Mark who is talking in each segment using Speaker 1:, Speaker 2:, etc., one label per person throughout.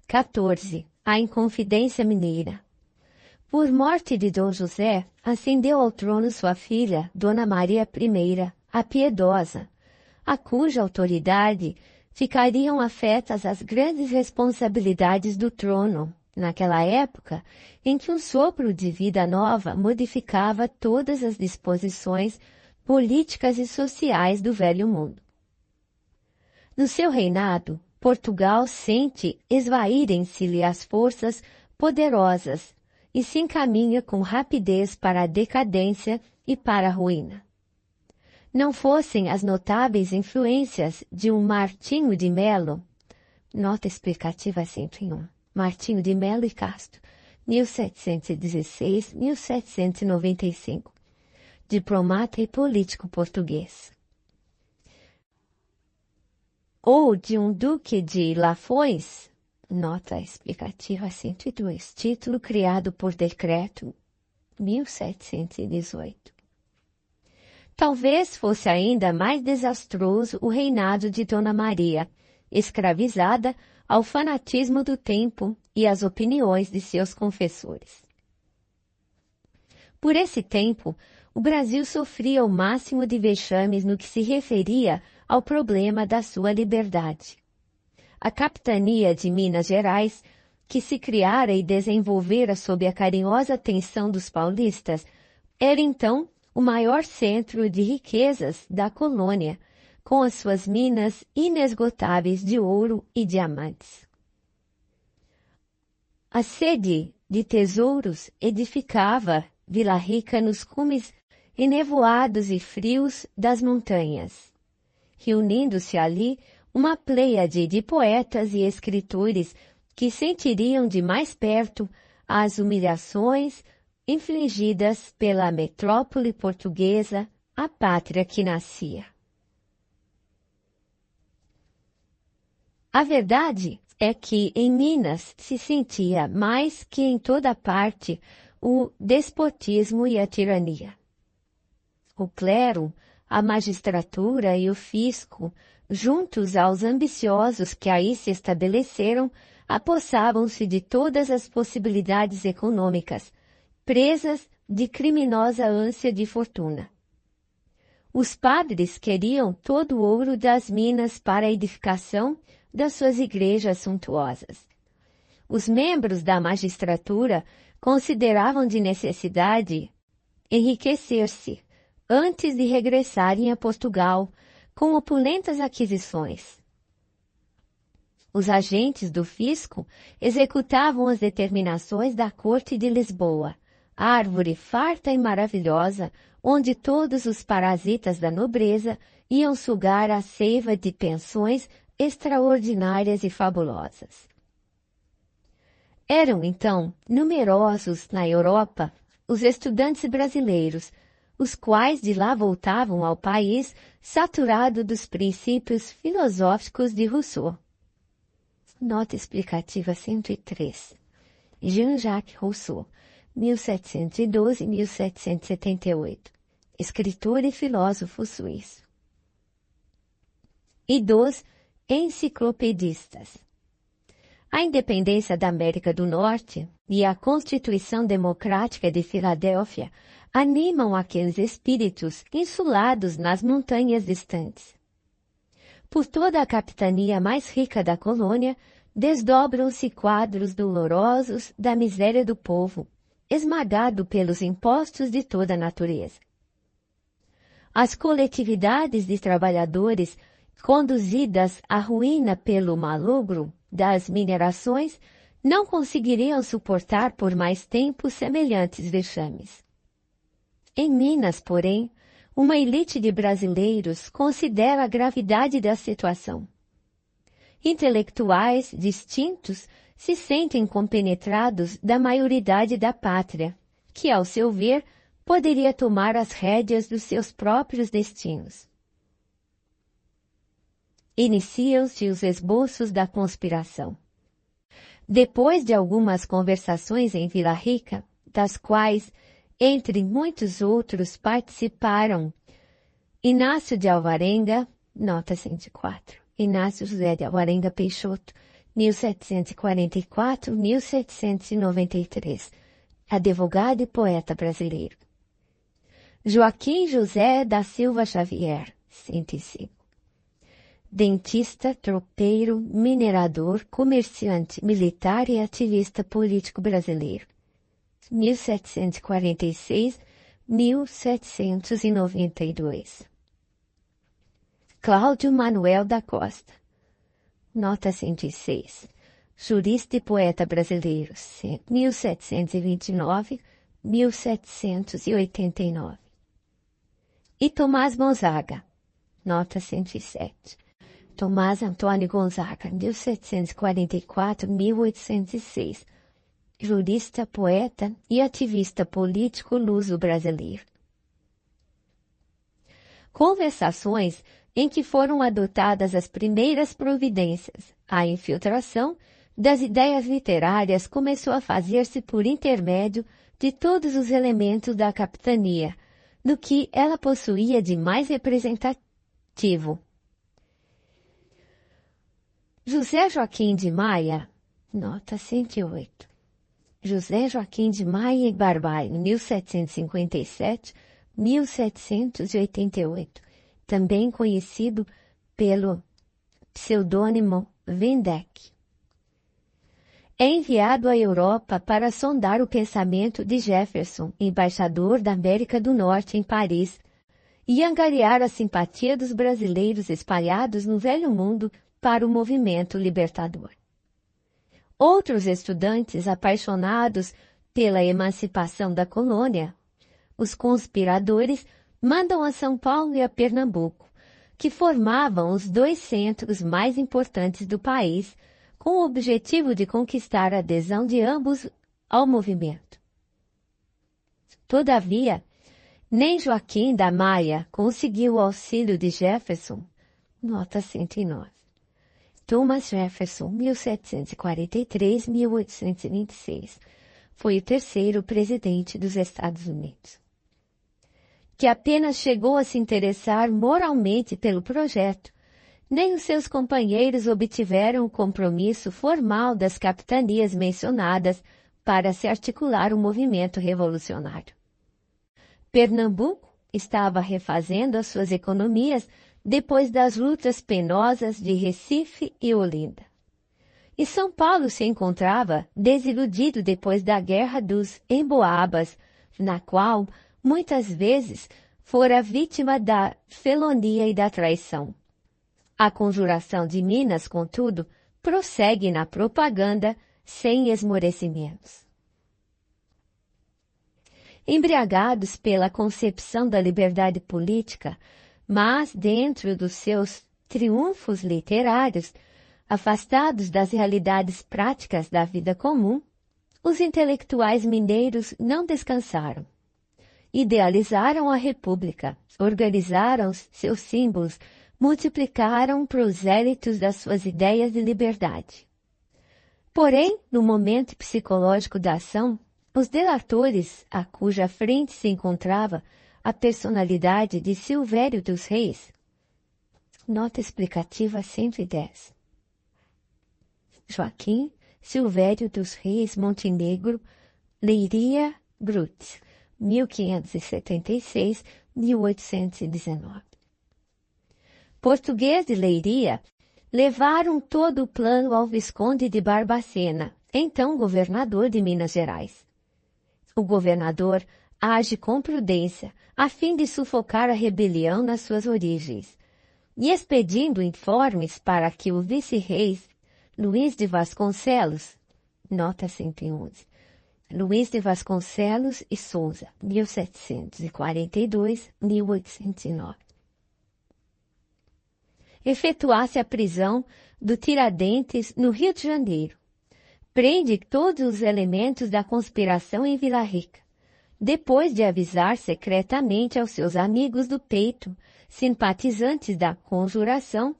Speaker 1: 14. A Inconfidência Mineira. Por morte de Dom José, ascendeu ao trono sua filha, Dona Maria I, a Piedosa, a cuja autoridade ficariam afetas as grandes responsabilidades do trono, naquela época em que um sopro de vida nova modificava todas as disposições políticas e sociais do velho mundo. No seu reinado, Portugal sente esvaírem-se-lhe as forças poderosas e se encaminha com rapidez para a decadência e para a ruína. Não fossem as notáveis influências de um Martinho de Melo, nota explicativa 101, Martinho de Melo e Castro, 1716-1795, diplomata e político português. Ou de um duque de Lafões, nota explicativa 102, título criado por decreto 1718. Talvez fosse ainda mais desastroso o reinado de Dona Maria, escravizada ao fanatismo do tempo e às opiniões de seus confessores. Por esse tempo, o Brasil sofria o máximo de vexames no que se referia ao problema da sua liberdade. A capitania de Minas Gerais, que se criara e desenvolvera sob a carinhosa atenção dos paulistas, era então o maior centro de riquezas da colônia, com as suas minas inesgotáveis de ouro e diamantes. A sede de tesouros edificava Vila Rica nos cumes enevoados e frios das montanhas, reunindo-se ali uma pleiade de poetas e escritores que sentiriam de mais perto as humilhações infligidas pela metrópole portuguesa, a pátria que nascia. A verdade é que em Minas se sentia mais que em toda parte o despotismo e a tirania. O clero, a magistratura e o fisco, juntos aos ambiciosos que aí se estabeleceram, apossavam-se de todas as possibilidades econômicas, presas de criminosa ânsia de fortuna. Os padres queriam todo o ouro das minas para a edificação das suas igrejas suntuosas. Os membros da magistratura consideravam de necessidade enriquecer-se antes de regressarem a Portugal com opulentas aquisições. Os agentes do fisco executavam as determinações da Corte de Lisboa, árvore farta e maravilhosa, onde todos os parasitas da nobreza iam sugar a seiva de pensões extraordinárias e fabulosas. Eram, então, numerosos na Europa os estudantes brasileiros, os quais de lá voltavam ao país saturado dos princípios filosóficos de Rousseau. Nota explicativa 103. Jean-Jacques Rousseau, 1712-1778. Escritor e filósofo suíço. E dos enciclopedistas. A independência da América do Norte e a Constituição Democrática de Filadélfia animam aqueles espíritos insulados nas montanhas distantes. Por toda a capitania mais rica da colônia, desdobram-se quadros dolorosos da miséria do povo, esmagado pelos impostos de toda a natureza. As coletividades de trabalhadores, conduzidas à ruína pelo malogro das minerações, não conseguiriam suportar por mais tempo semelhantes vexames. Em Minas, porém, uma elite de brasileiros considera a gravidade da situação. Intelectuais distintos se sentem compenetrados da maioridade da pátria, que, ao seu ver, poderia tomar as rédeas dos seus próprios destinos. Iniciam-se os esboços da conspiração. Depois de algumas conversações em Vila Rica, das quais, entre muitos outros, participaram Inácio de Alvarenga, nota 104, Inácio José de Alvarenga Peixoto, 1744-1793, advogado e poeta brasileiro. Joaquim José da Silva Xavier, 105. Dentista, tropeiro, minerador, comerciante, militar e ativista político brasileiro. 1746-1792. Cláudio Manuel da Costa. Nota 106. Jurista e poeta brasileiro, 1729-1789. E Tomás Gonzaga. Nota 107. Tomás Antônio Gonzaga, 1744-1806. Jurista, poeta e ativista político luso-brasileiro. Conversações em que foram adotadas as primeiras providências. A infiltração das ideias literárias começou a fazer-se por intermédio de todos os elementos da capitania, do que ela possuía de mais representativo. José Joaquim de Maia, nota 108. José Joaquim de Maia e Barbalho, 1757-1788, também conhecido pelo pseudônimo Vendeck. É enviado à Europa para sondar o pensamento de Jefferson, embaixador da América do Norte em Paris, e angariar a simpatia dos brasileiros espalhados no Velho Mundo para o movimento libertador. Outros estudantes apaixonados pela emancipação da colônia, os conspiradores, mandam a São Paulo e a Pernambuco, que formavam os dois centros mais importantes do país, com o objetivo de conquistar a adesão de ambos ao movimento. Todavia, nem Joaquim da Maia conseguiu o auxílio de Jefferson, nota 109. Thomas Jefferson, 1743-1826, foi o terceiro presidente dos Estados Unidos, que apenas chegou a se interessar moralmente pelo projeto. Nem os seus companheiros obtiveram o compromisso formal das capitanias mencionadas para se articular o movimento revolucionário. Pernambuco estava refazendo as suas economias depois das lutas penosas de Recife e Olinda. E São Paulo se encontrava desiludido depois da Guerra dos Emboabas, na qual, muitas vezes, fora vítima da felonia e da traição. A conjuração de Minas, contudo, prossegue na propaganda sem esmorecimentos. Embriagados pela concepção da liberdade política, mas dentro dos seus triunfos literários, afastados das realidades práticas da vida comum, os intelectuais mineiros não descansaram. Idealizaram a República, organizaram seus símbolos, multiplicaram prosélitos das suas ideias de liberdade. Porém, no momento psicológico da ação, os delatores, a cuja frente se encontrava a personalidade de Silvério dos Reis, nota explicativa 110. Joaquim Silvério dos Reis Montenegro, Leiria Brutes, 1576-1819. Português de Leiria, levaram todo o plano ao Visconde de Barbacena, então governador de Minas Gerais. O governador age com prudência, a fim de sufocar a rebelião nas suas origens, e expedindo informes para que o vice-rei Luís de Vasconcelos, nota 111, Luís de Vasconcelos e Souza, 1742-1809, efetuasse a prisão do Tiradentes no Rio de Janeiro. Prende todos os elementos da conspiração em Vila Rica, depois de avisar secretamente aos seus amigos do peito, simpatizantes da conjuração,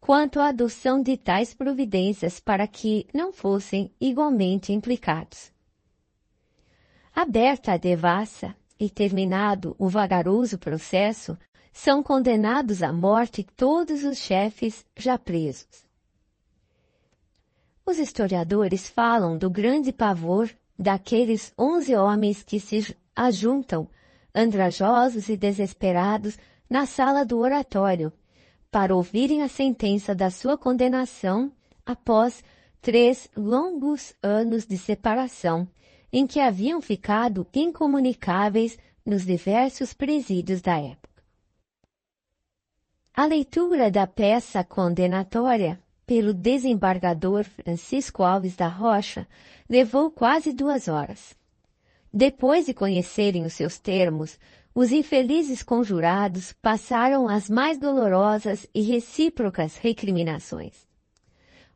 Speaker 1: quanto à adoção de tais providências para que não fossem igualmente implicados. Aberta a devassa e terminado o vagaroso processo, são condenados à morte todos os chefes já presos. Os historiadores falam do grande pavor daqueles 11 homens que se ajuntam, andrajosos e desesperados, na sala do oratório, para ouvirem a sentença da sua condenação após 3 longos anos de separação, em que haviam ficado incomunicáveis nos diversos presídios da época. A leitura da peça condenatória pelo desembargador Francisco Alves da Rocha levou quase 2 horas. Depois de conhecerem os seus termos, os infelizes conjurados passaram as mais dolorosas e recíprocas recriminações.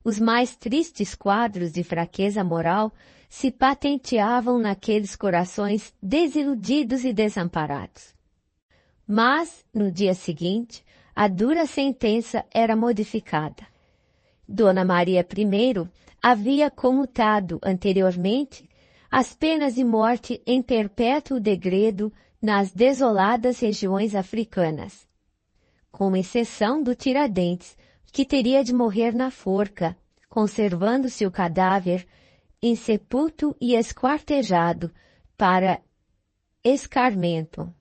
Speaker 1: Os mais tristes quadros de fraqueza moral se patenteavam naqueles corações desiludidos e desamparados. Mas, no dia seguinte, a dura sentença era modificada. Dona Maria I havia comutado anteriormente as penas de morte em perpétuo degredo nas desoladas regiões africanas, com exceção do Tiradentes, que teria de morrer na forca, conservando-se o cadáver insepulto e esquartejado para escarmento.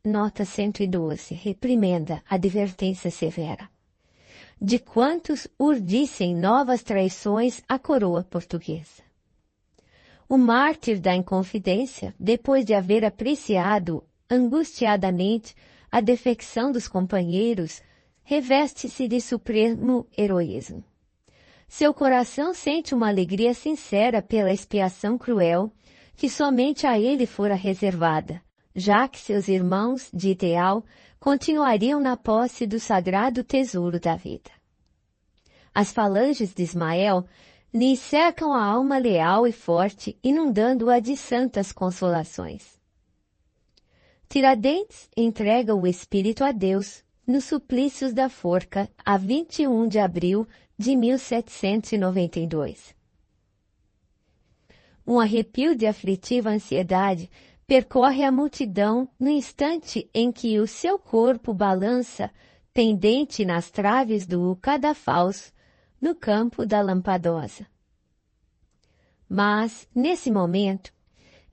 Speaker 1: Nota 112. Reprimenda, advertência severa. De quantos urdissem novas traições à coroa portuguesa. O mártir da Inconfidência, depois de haver apreciado angustiadamente a defecção dos companheiros, reveste-se de supremo heroísmo. Seu coração sente uma alegria sincera pela expiação cruel que somente a ele fora reservada, já que seus irmãos de ideal continuariam na posse do sagrado tesouro da vida. As falanges de Ismael lhe cercam a alma leal e forte, inundando-a de santas consolações. Tiradentes entrega o espírito a Deus nos suplícios da forca a 21 de abril de 1792. Um arrepio de aflitiva ansiedade percorre a multidão no instante em que o seu corpo balança pendente nas traves do cadafalso no campo da Lampadosa. Mas, nesse momento,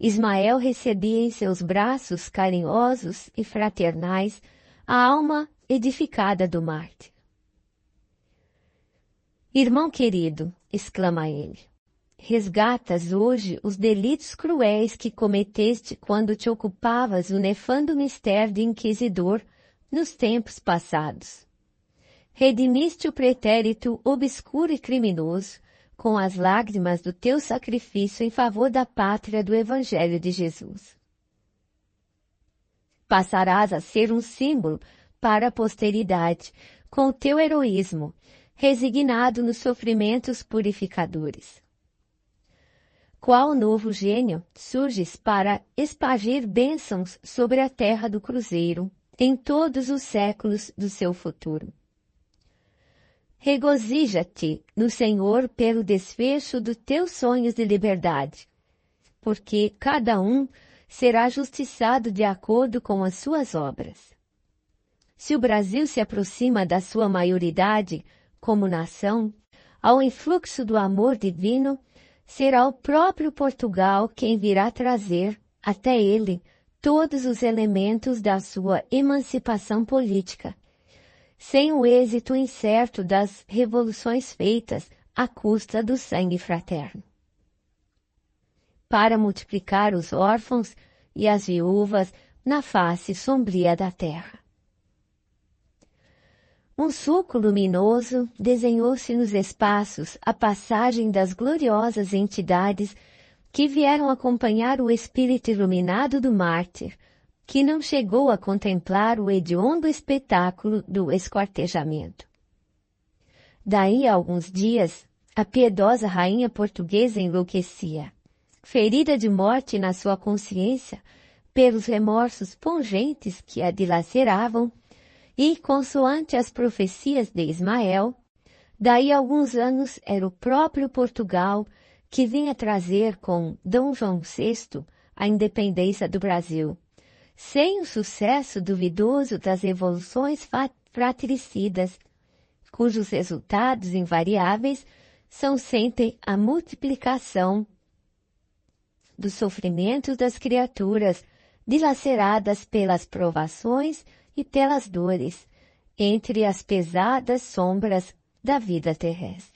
Speaker 1: Ismael recebia em seus braços carinhosos e fraternais a alma edificada do mártir. Irmão querido, exclama ele, resgatas hoje os delitos cruéis que cometeste quando te ocupavas o nefando mistério de inquisidor nos tempos passados. Redimiste o pretérito obscuro e criminoso com as lágrimas do teu sacrifício em favor da pátria do Evangelho de Jesus. Passarás a ser um símbolo para a posteridade, com o teu heroísmo, resignado nos sofrimentos purificadores. Qual novo gênio surges para espargir bênçãos sobre a terra do Cruzeiro em todos os séculos do seu futuro. Regozija-te no Senhor pelo desfecho dos teus sonhos de liberdade, porque cada um será justiçado de acordo com as suas obras. Se o Brasil se aproxima da sua maioridade como nação, ao influxo do amor divino, será o próprio Portugal quem virá trazer até ele todos os elementos da sua emancipação política, sem o êxito incerto das revoluções feitas à custa do sangue fraterno. Para multiplicar os órfãos e as viúvas na face sombria da terra. Um sulco luminoso desenhou-se nos espaços a passagem das gloriosas entidades que vieram acompanhar o espírito iluminado do mártir, que não chegou a contemplar o hediondo espetáculo do esquartejamento. Daí a alguns dias, a piedosa rainha portuguesa enlouquecia, ferida de morte na sua consciência pelos remorsos pungentes que a dilaceravam, e, consoante as profecias de Ismael, daí a alguns anos era o próprio Portugal que vinha trazer com D. João VI a independência do Brasil, sem o sucesso duvidoso das revoluções fratricidas, cujos resultados invariáveis são sempre a multiplicação dos sofrimentos das criaturas, dilaceradas pelas provações e pelas dores, entre as pesadas sombras da vida terrestre.